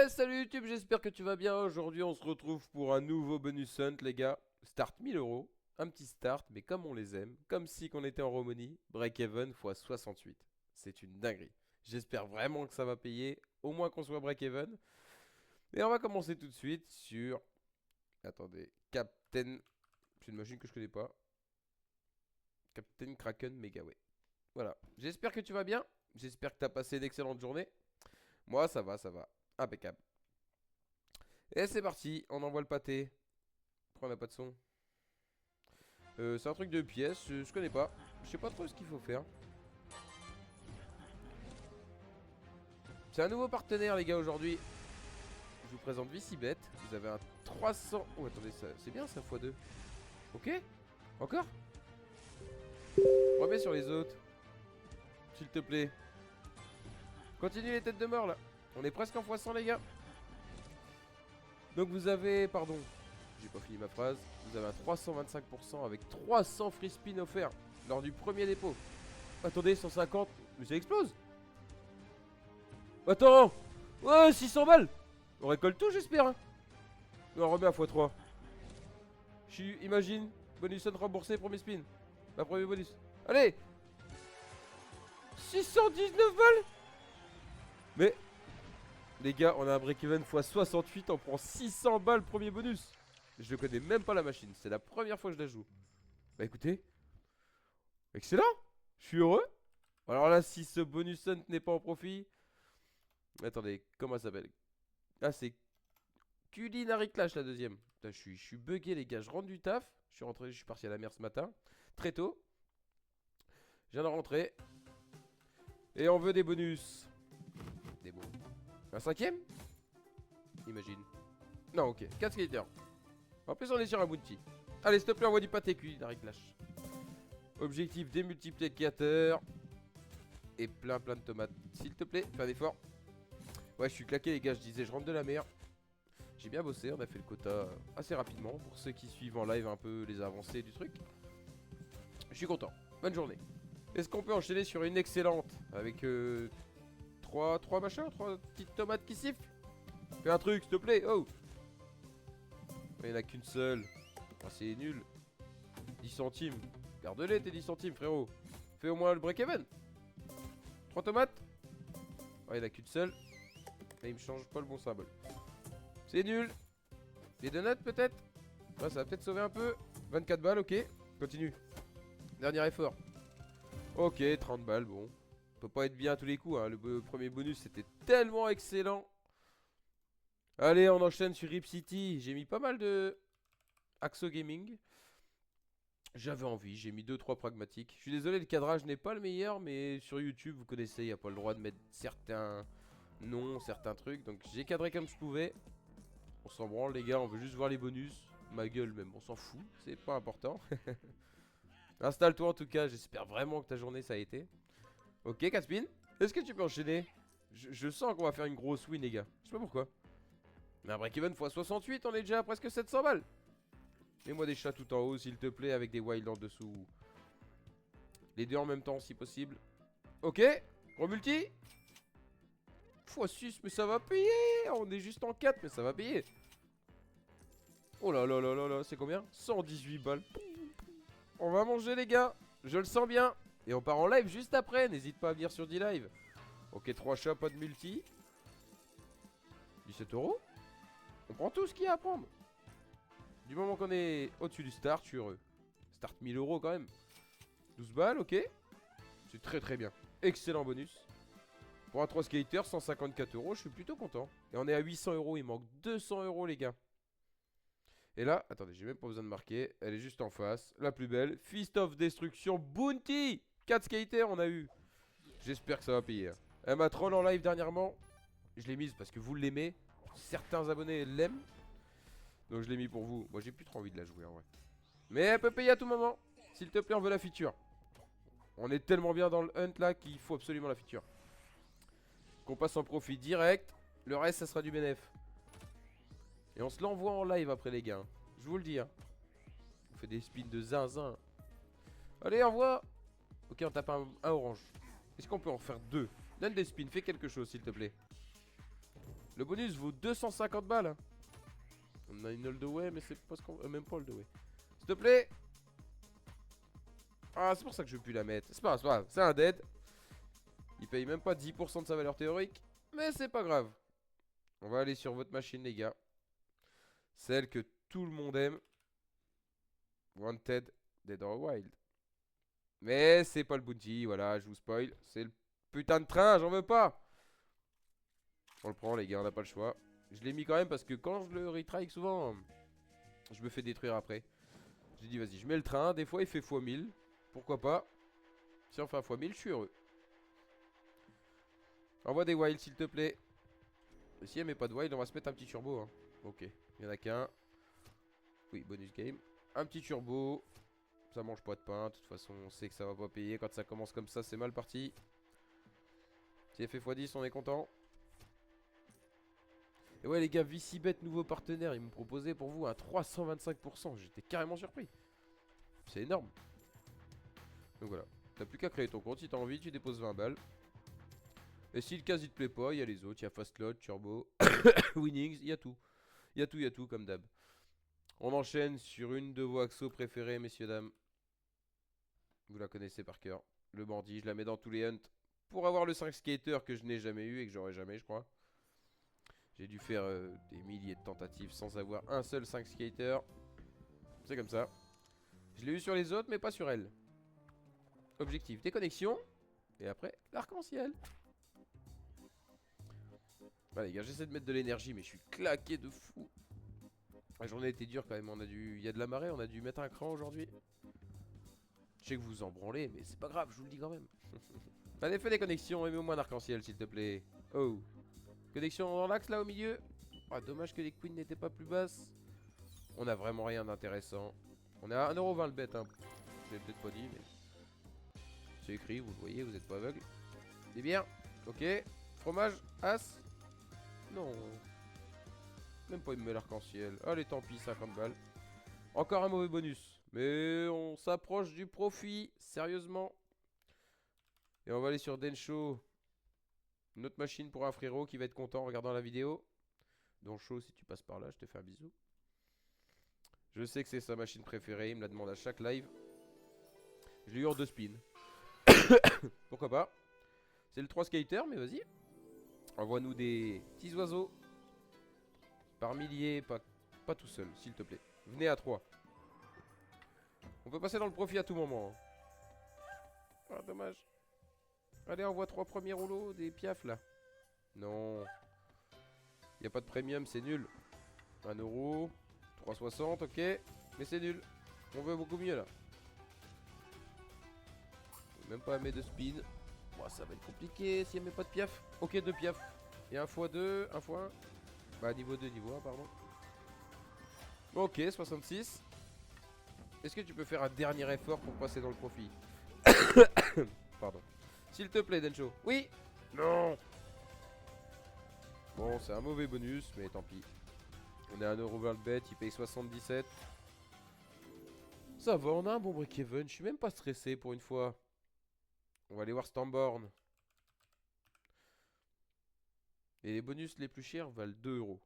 Salut YouTube, j'espère que tu vas bien. Aujourd'hui, on se retrouve pour un nouveau bonus hunt, les gars. Start 1000 euros. Un petit start, mais comme on les aime. Comme si qu'on était en Romonie. Break-even x 68. C'est une dinguerie. J'espère vraiment que ça va payer. Au moins qu'on soit break-even. Et on va commencer tout de suite sur... Attendez. Captain... C'est une machine que je connais pas. Captain Kraken Megaway. Voilà. J'espère que tu vas bien. J'espère que tu as passé une excellente journée. Moi, ça va, ça va. Impeccable. Et c'est parti, on envoie le pâté. Pourquoi on n'a pas de son? C'est un truc de pièces, je connais pas. Je sais pas trop ce qu'il faut faire. C'est un nouveau partenaire les gars aujourd'hui. Je vous présente Vicibet. Vous avez un 300... Oh attendez, c'est bien ça x2. Ok. Encore. Remets sur les autres. S'il te plaît. Continue les têtes de mort là. On est presque en x100 les gars. Donc vous avez... Pardon. J'ai pas fini ma phrase. Vous avez un 325% avec 300 free spin offerts lors du premier dépôt. Attendez, 150. Mais ça explose. Attends. Ouais, 600 balles. On récolte tout, j'espère. Hein. Non, on remet à x3. Imagine. Bonus on remboursé, premier spin. Ma premier bonus. Allez. 619 balles. Mais... Les gars, on a un break-even x 68. On prend 600 balles, premier bonus. Je ne connais même pas la machine. C'est la première fois que je la joue. Bah écoutez. Excellent. Je suis heureux. Alors là, si ce bonus hunt n'est pas en profit... Attendez, comment ça s'appelle? Ah, c'est Culinary Clash la deuxième. Putain, je suis bugué les gars. Je rentre du taf. Je suis parti à la mer ce matin. Très tôt. Je viens de rentrer. Et on veut des bonus. Des bons. Un cinquième? Imagine. Non, ok. 4 skaters. En plus, on est sur un bounty. Allez, s'il te plaît, envoie du pâté Culinary Clash. Objectif démultiplicateur. Et plein de tomates. S'il te plaît, fais un effort. Ouais, je suis claqué les gars, je disais je rentre de la mer. J'ai bien bossé, on a fait le quota assez rapidement. Pour ceux qui suivent en live un peu les avancées du truc. Je suis content, bonne journée. Est-ce qu'on peut enchaîner sur une excellente? Avec 3 petites tomates qui sifflent. Fais un truc s'il te plaît, oh. Il n'y en a qu'une seule. Ah, c'est nul. 10 centimes. Garde-les tes 10 centimes frérot. Fais au moins le break-even. 3 tomates. Il n'y en a qu'une seule. Et il me change pas le bon symbole. C'est nul. Des donuts peut-être. Ouais, ça va peut-être sauver un peu. 24 balles, ok. Continue. Dernier effort. Ok, 30 balles, bon. On peut pas être bien à tous les coups. Hein. Le premier bonus c'était tellement excellent. Allez, on enchaîne sur Rip City. J'ai mis pas mal de Axo Gaming. J'avais envie, j'ai mis 2-3 pragmatiques. Je suis désolé, le cadrage n'est pas le meilleur, mais sur YouTube, vous connaissez, il n'y a pas le droit de mettre certains noms, certains trucs. Donc j'ai cadré comme je pouvais. On s'en branle les gars, on veut juste voir les bonus. Ma gueule même, on s'en fout, c'est pas important. Installe-toi en tout cas, j'espère vraiment que ta journée ça a été. Ok, Caspin, est-ce que tu peux enchaîner? Je sens qu'on va faire une grosse win les gars, je sais pas pourquoi. Mais un break-even x 68, on est déjà à presque 700 balles. Mets-moi des chats tout en haut s'il te plaît avec des wilds en dessous. Les deux en même temps si possible. Ok, gros multi. x6 mais ça va payer. On est juste en 4 mais ça va payer. Oh là là là là là, c'est combien? 118 balles. On va manger les gars, je le sens bien. Et on part en live juste après, n'hésite pas à venir sur D-Live. Ok, 3 chats, pas de multi. 17 euros. On prend tout ce qu'il y a à prendre. Du moment qu'on est au-dessus du start, je suis heureux. Start 1000 euros quand même. 12 balles, ok. C'est très très bien. Excellent bonus. Pour un 3 skater, 154 euros, je suis plutôt content. Et on est à 800 euros, il manque 200 euros les gars. Et là, attendez, j'ai même pas besoin de marquer. Elle est juste en face, la plus belle. Fist of Destruction Bounty. 4 skaters on a eu. J'espère que ça va payer. Hein. Elle m'a troll en live dernièrement. Je l'ai mise parce que vous l'aimez. Certains abonnés l'aiment. Donc je l'ai mis pour vous. Moi j'ai plus trop envie de la jouer en vrai. Mais elle peut payer à tout moment. S'il te plaît, on veut la feature. On est tellement bien dans le hunt là qu'il faut absolument la feature. Qu'on passe en profit direct. Le reste ça sera du bénéf. Et on se l'envoie en live après les gars. Hein. Je vous le dis. Hein. On fait des spins de zinzin. Allez, envoie. Ok, on tape un orange. Est-ce qu'on peut en faire deux? Donne des spins, fais quelque chose s'il te plaît. Le bonus vaut 250 balles. Hein. On a une holdaway, mais c'est pas ce qu'on... même pas holdaway. S'il te plaît. Ah, c'est pour ça que je veux plus la mettre. C'est pas grave, c'est un dead. Il paye même pas 10% de sa valeur théorique. Mais c'est pas grave. On va aller sur votre machine, les gars. Celle que tout le monde aime. Wanted Dead or Wild. Mais c'est pas le bounty, voilà, je vous spoil. C'est le putain de train, j'en veux pas. On le prend, les gars, on n'a pas le choix. Je l'ai mis quand même parce que quand je le retry souvent, je me fais détruire après. J'ai dit, vas-y, je mets le train. Des fois, il fait x1000. Pourquoi pas. Si on fait un x1000, je suis heureux. Envoie des wilds, s'il te plaît. Et si elle met pas de wild, on va se mettre un petit turbo. Hein. Ok, il y en a qu'un. Oui, bonus game. Un petit turbo. Ça mange pas de pain. De toute façon, on sait que ça va pas payer. Quand ça commence comme ça, c'est mal parti. Si elle fait x10, on est content. Et ouais, les gars, VCBet, nouveau partenaire. Ils m'ont proposé pour vous un 325%. J'étais carrément surpris. C'est énorme. Donc voilà. T'as plus qu'à créer ton compte. Si t'as envie, tu déposes 20 balles. Et si le cas il te plaît pas, il y a les autres. Il y a Fast Load, Turbo, Winnings. Il y a tout. Il y a tout comme d'hab. On enchaîne sur une de vos axos préférés, messieurs, dames. Vous la connaissez par cœur. Le bandit, je la mets dans tous les hunts. Pour avoir le 5 skater que je n'ai jamais eu et que j'aurai jamais, je crois. J'ai dû faire des milliers de tentatives sans avoir un seul 5 skater. C'est comme ça. Je l'ai eu sur les autres, mais pas sur elle. Objectif, déconnexion. Et après, l'arc-en-ciel. Bah les gars, j'essaie de mettre de l'énergie, mais je suis claqué de fou. La journée était dure quand même. Il y a de la marée, on a dû mettre un cran aujourd'hui. Je sais que vous en branlez, mais c'est pas grave, je vous le dis quand même. Allez, fais des connexions et mets-moi un arc-en-ciel, s'il te plaît. Oh. Connexion dans l'axe là au milieu. Ah, dommage que les queens n'étaient pas plus basses. On a vraiment rien d'intéressant. On est à 1,20€ le bet. Hein. Je l'ai peut-être pas dit, mais. C'est écrit, vous le voyez, vous êtes pas aveugle. C'est bien. Ok. Fromage. As. Non. Même pas, il me met l'arc-en-ciel. Allez, tant pis, 50 balles. Encore un mauvais bonus. Mais on s'approche du profit. Sérieusement. Et on va aller sur Densho. Une autre machine pour un frérot qui va être content en regardant la vidéo. Densho, si tu passes par là, je te fais un bisou. Je sais que c'est sa machine préférée. Il me la demande à chaque live. Je l'ai eu en 2 spins. Pourquoi pas. C'est le 3 skater, mais vas-y. Envoie-nous des petits oiseaux. Par milliers, pas tout seul, s'il te plaît. Venez à 3. On peut passer dans le profit à tout moment. Hein. Ah, dommage. Allez, envoie 3 premiers rouleaux des piafs là. Non. Y a pas de premium, c'est nul. 1€. 3,60, ok. Mais c'est nul. On veut beaucoup mieux là. Même pas mettre de spin. Bon, ça va être compliqué si elle met pas de piaf. Ok, 2 piafs. Et 1 x 2, 1 x 1. Bah, niveau 2, niveau 1, pardon. Ok, 66. Est-ce que tu peux faire un dernier effort pour passer dans le profit? Pardon. S'il te plaît, Densho. Oui. Non. Bon, c'est un mauvais bonus, mais tant pis. On est à 1€ vers le bet, il paye 77. Ça va, on a un bon break-even. Je suis même pas stressé pour une fois. On va aller voir Stormborn. Et les bonus les plus chers valent 2€.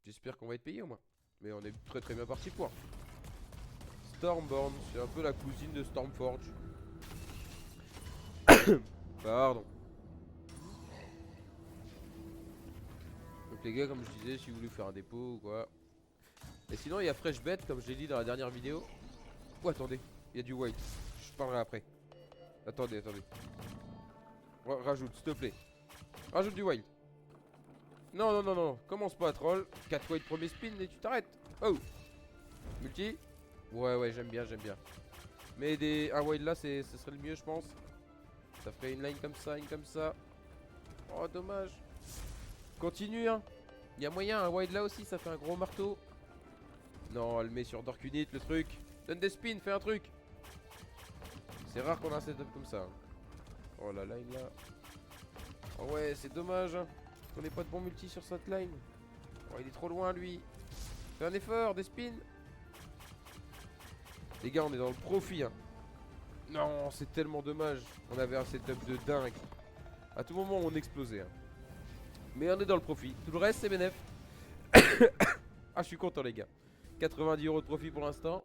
J'espère qu'on va être payé au moins. Mais on est très très bien parti pour. Stormborn, c'est un peu la cousine de Stormforge. Pardon. Donc les gars, comme je disais, si vous voulez faire un dépôt ou quoi. Et sinon il y a FreshBet, comme je l'ai dit dans la dernière vidéo. Oh attendez, il y a du white. Je parlerai après. Attendez. Rajoute, s'il te plaît. Rajoute du wild. Non. Commence pas à troll. 4 white premier spin et tu t'arrêtes. Oh. Multi. Ouais, j'aime bien. Mais un wild là, ce serait le mieux, je pense. Ça ferait une line comme ça, Oh, dommage. Continue, hein. Il y a moyen, un wild là aussi, ça fait un gros marteau. Non, elle met sur Dark Unit le truc. Donne des spins, fais un truc. C'est rare qu'on a un setup comme ça. Hein. Oh la line là. Oh ouais, c'est dommage. Hein. Qu'on ait pas de bon multi sur cette line. Oh, il est trop loin lui. Fais un effort, des spins. Les gars, on est dans le profit. Hein. Non, c'est tellement dommage. On avait un setup de dingue. À tout moment, on explosait. Hein. Mais on est dans le profit. Tout le reste, c'est bénef. Ah, je suis content, les gars. 90 € de profit pour l'instant.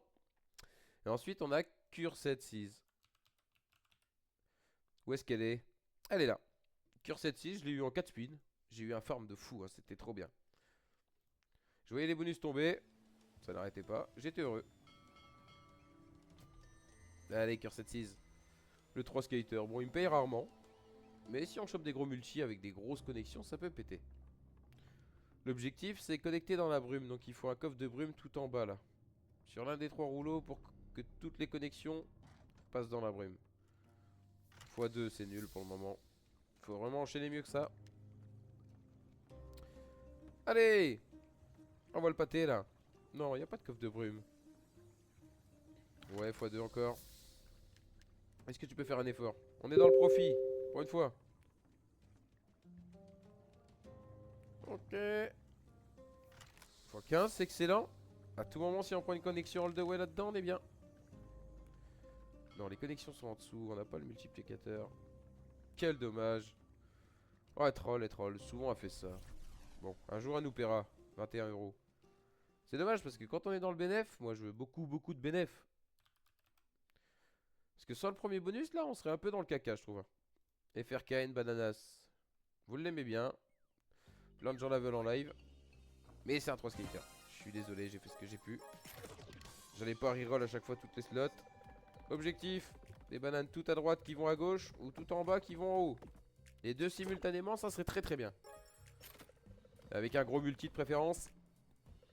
Et ensuite, on a Cure 7-6. Où est-ce qu'elle est? Elle est là. Cure 7-6, je l'ai eu en 4 spins. J'ai eu un farm de fou, hein, c'était trop bien. Je voyais les bonus tomber. Ça n'arrêtait pas. J'étais heureux. Allez, Cure 7-6. Le 3 skater. Bon, il me paye rarement. Mais si on chope des gros multi avec des grosses connexions, ça peut péter. L'objectif, c'est connecter dans la brume. Donc il faut un coffre de brume tout en bas là. Sur l'un des 3 rouleaux pour que toutes les connexions passent dans la brume. x2, c'est nul pour le moment. Faut vraiment enchaîner mieux que ça. Allez! On va le pâter là. Non, il n'y a pas de coffre de brume. Ouais, x2 encore. Est-ce que tu peux faire un effort? On est dans le profit, pour une fois. Ok. x15, c'est excellent. À tout moment, si on prend une connexion all the way là-dedans, on est bien. Non, les connexions sont en dessous. On n'a pas le multiplicateur. Quel dommage. Ouais, troll. Souvent, elle fait ça. Bon, un jour, elle nous paiera 21 €. C'est dommage parce que quand on est dans le bénéf, moi, je veux beaucoup de bénéf. Parce que sans le premier bonus, là, on serait un peu dans le caca, je trouve. FRKN Bananas. Vous l'aimez bien. Plein de gens la veulent en live. Mais c'est un 3 skater. Je suis désolé, j'ai fait ce que j'ai pu. J'allais pas reroll à chaque fois toutes les slots. Objectif, des bananes tout à droite qui vont à gauche ou tout en bas qui vont en haut. Les deux simultanément, ça serait très bien. Avec un gros multi de préférence.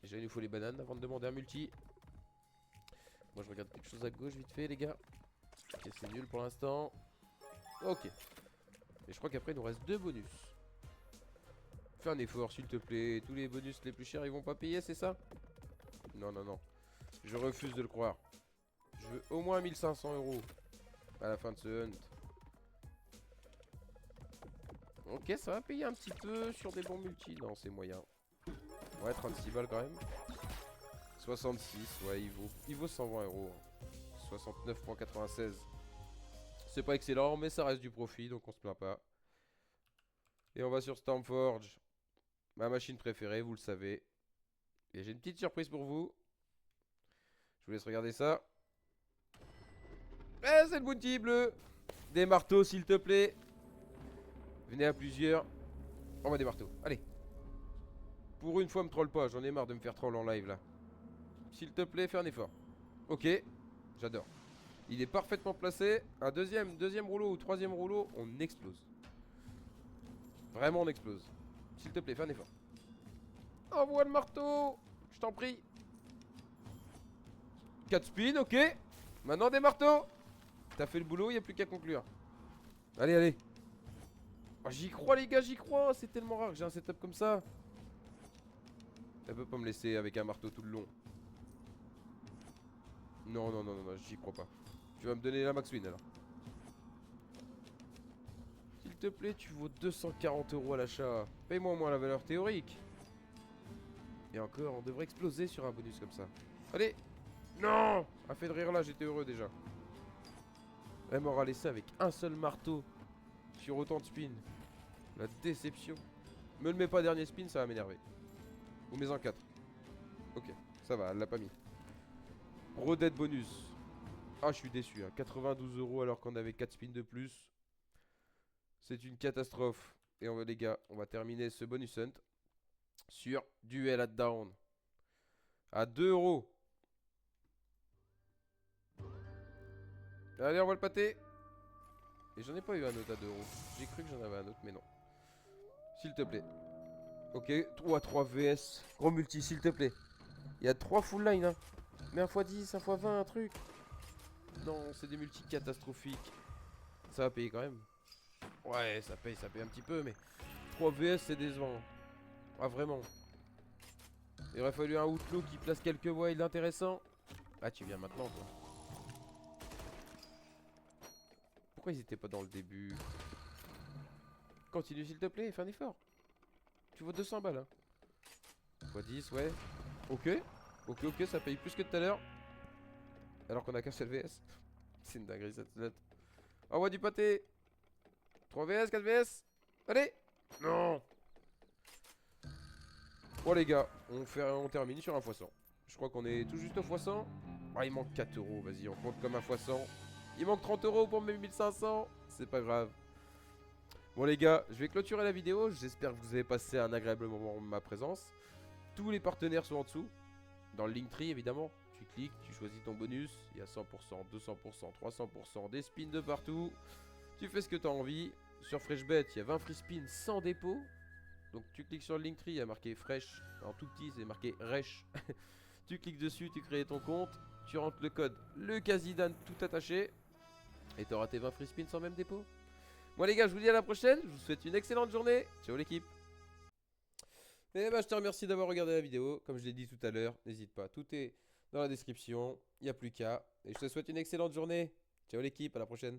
Déjà, il nous faut les bananes avant de demander un multi. Moi, je regarde quelque chose à gauche vite fait, les gars. Ok, c'est nul pour l'instant. Ok. Et je crois qu'après, il nous reste 2 bonus. Fais un effort, s'il te plaît. Tous les bonus les plus chers, ils vont pas payer, c'est ça? Non. Je refuse de le croire. Je veux au moins 1500 € à la fin de ce hunt. Ok, ça va payer un petit peu sur des bons multis. Non, c'est moyen. Ouais, 36 balles quand même. 66, ouais, il vaut 120 €. 69,96. C'est pas excellent, mais ça reste du profit, donc on se plaint pas. Et on va sur Stormforge. Ma machine préférée, vous le savez. Et j'ai une petite surprise pour vous. Je vous laisse regarder ça. Eh, c'est le bounty bleu. Des marteaux, s'il te plaît. Venez à plusieurs. On va des marteaux. Allez. Pour une fois, me troll pas. J'en ai marre de me faire troll en live là. S'il te plaît, fais un effort. Ok. J'adore. Il est parfaitement placé. Un deuxième rouleau ou troisième rouleau, on explose. Vraiment, on explose. S'il te plaît, fais un effort. Envoie le marteau. Je t'en prie. 4 spins, ok. Maintenant des marteaux. T'as fait le boulot, il n'y a plus qu'à conclure. Allez. Oh, j'y crois les gars, j'y crois. C'est tellement rare que j'ai un setup comme ça. Elle peut pas me laisser avec un marteau tout le long. Non, j'y crois pas. Tu vas me donner la max win alors. S'il te plaît, tu vaux 240 € à l'achat. Paye-moi au moins la valeur théorique. Et encore, on devrait exploser sur un bonus comme ça. Allez. Non. A fait de rire là, j'étais heureux déjà. Elle m'aura laissé avec un seul marteau sur autant de spins. La déception. Me le mets pas dernier spin, ça va m'énerver. Ou mets en 4. Ok, ça va, elle l'a pas mis. Gros dead bonus. Ah, je suis déçu, hein. 92 € alors qu'on avait 4 spins de plus. C'est une catastrophe. Et on va, les gars, on va terminer ce bonus hunt sur duel at down. À 2 €. Allez, on va le pâter. Et j'en ai pas eu un autre à 2 €. J'ai cru que j'en avais un autre, mais non. S'il te plaît. Ok, 3 VS. Gros multi, s'il te plaît. Il y a 3 full line, hein. Mais 1 x 10, 1 x 20, un truc. Non, c'est des multis catastrophiques. Ça va payer quand même. Ouais, ça paye un petit peu, mais 3 VS, c'est décevant. Ah, vraiment. Il aurait fallu un outlaw qui place quelques wilds intéressants. Ah, tu viens maintenant, toi. Pourquoi ils étaient pas dans le début? Continue, s'il te plaît, fais un effort. Tu vaux 200 balles, hein. x 10, ouais. Ok, ça paye plus que tout à l'heure. Alors qu'on a qu'un seul VS. C'est une dinguerie cette slot. Envoie du pâté. 3 VS, 4 VS. Allez. Non. Bon les gars, on termine sur un x100. Je crois qu'on est tout juste au x100. Ah, il manque 4 euros, vas-y, on compte comme un x100. Il manque 30 euros pour mes 1500. C'est pas grave. Bon les gars, je vais clôturer la vidéo. J'espère que vous avez passé un agréable moment en ma présence. Tous les partenaires sont en dessous. Dans le Linktree évidemment. Tu cliques, tu choisis ton bonus. Il y a 100%, 200%, 300%, des spins de partout. Tu fais ce que tu as envie. Sur FreshBet, il y a 20 free spins sans dépôt. Donc tu cliques sur le Linktree, il y a marqué Fresh. En tout petit, c'est marqué Resh. Tu cliques dessus, tu crées ton compte. Tu rentres le code le Casidan tout attaché. Et tu auras tes 20 free spins sans même dépôt. Bon les gars, je vous dis à la prochaine. Je vous souhaite une excellente journée. Ciao l'équipe. Et bah je te remercie d'avoir regardé la vidéo. Comme je l'ai dit tout à l'heure, n'hésite pas. Tout est dans la description. Il n'y a plus qu'à. Et je te souhaite une excellente journée. Ciao l'équipe, à la prochaine.